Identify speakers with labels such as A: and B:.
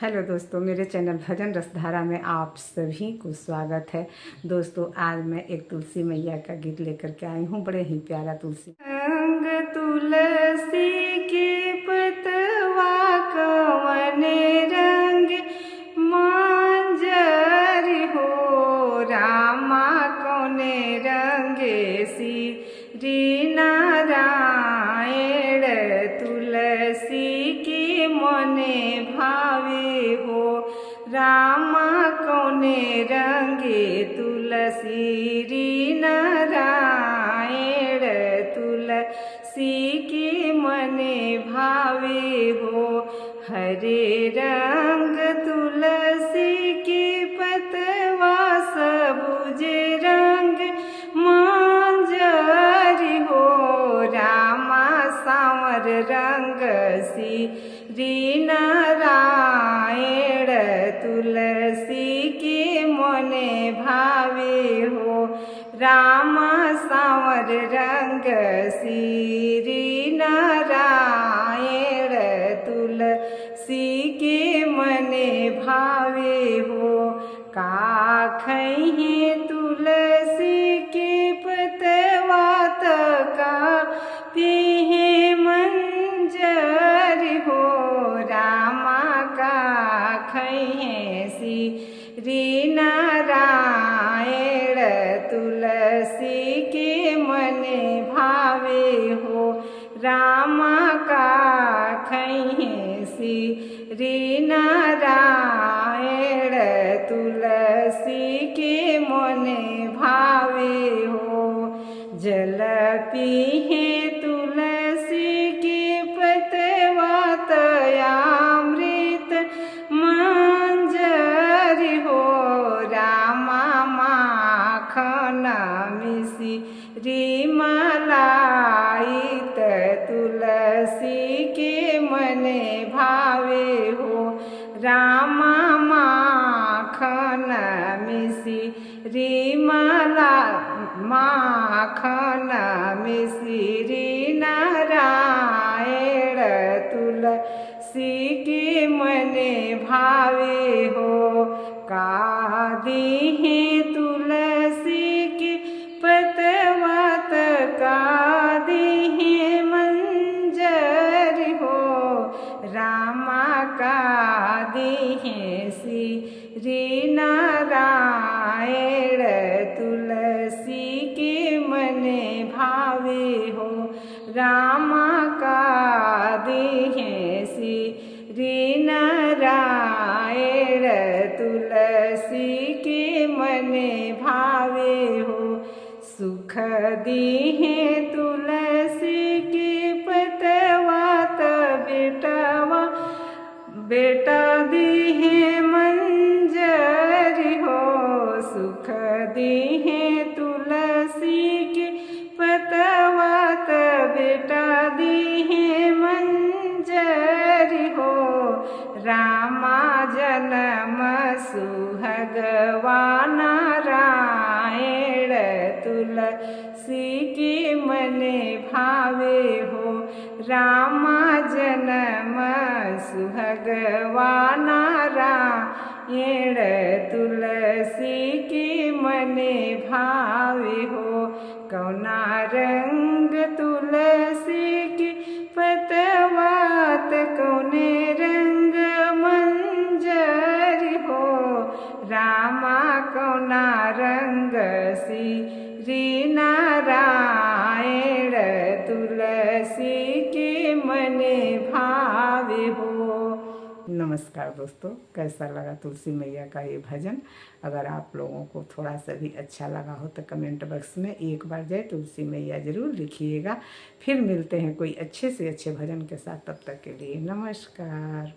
A: Hello दोस्तों, मेरे channel भजन रसधारा में आप सभी को स्वागत है। दोस्तों, आज मैं एक तुलसी मैया का गीत लेकर के आई हूँ। बड़े ही प्यारा तुलसी रंग तुलसी की पतवा कवन रंग मांजर हो, रामा कौने रंगे श्री नारायण तुलसी की मने भावे हो, रामा कौने रंगे तुलसी री नारायण तुलसी की मने भावे हो। हरे रंग तुलसी की पतवा सबुज रंग मांजर हो, रामा सांवर रंग श्री नारायण तुलसी के मने भावे हो, रामा सांवर रंग श्री नारायण तुलसी के मने भावे हो। काखही तुलसी के पतवा तका पीहे मंजर हो, रामा काखही श्री नारायण तुलसी के मने भावे हो, रामा काखही श्री नारायण तुलसी के मने भावे हो। जल पीहे तुलसी के पतवा तयामृत मंजर हो, रामा माखन मिश्री मलाइत तुलसी के मने भावे हो, रामा माखन मिश्री माखन मिश्री नारायण तुलसी के मने भावे हो। कादीहे तुलसी के पतवा कादीहे मंजर हो, रामा कादीहे श्री नारायण तुलसी के मने भावे हो, रामा कादीहे श्री नारायण तुलसी के मने भावे हो। सुख दीहे तुलसी के पतवा बेटवा बेटा दीहे मंजर हो, सुख दीहे तुलसी के पतवा बेटा दीहे मंजर हो, रामा जन्म सुहगवा नारायण तुलसी के मने भावे हो, रामा जन्म सुहगवा नारायण तुलसी के मने भावे हो। कौना रंग तुलसी की पतवा कौने रंग मंजर हो, रामा कौना रंग श्री नारायण तुलसी के मने भावे हो। नमस्कार दोस्तों, कैसा लगा तुलसी मैया का ये भजन? अगर आप लोगों को थोड़ा सा भी अच्छा लगा हो तो कमेंट बॉक्स में एक बार जय तुलसी मैया ज़रूर लिखिएगा। फिर मिलते हैं कोई अच्छे से अच्छे भजन के साथ। तब तक के लिए नमस्कार।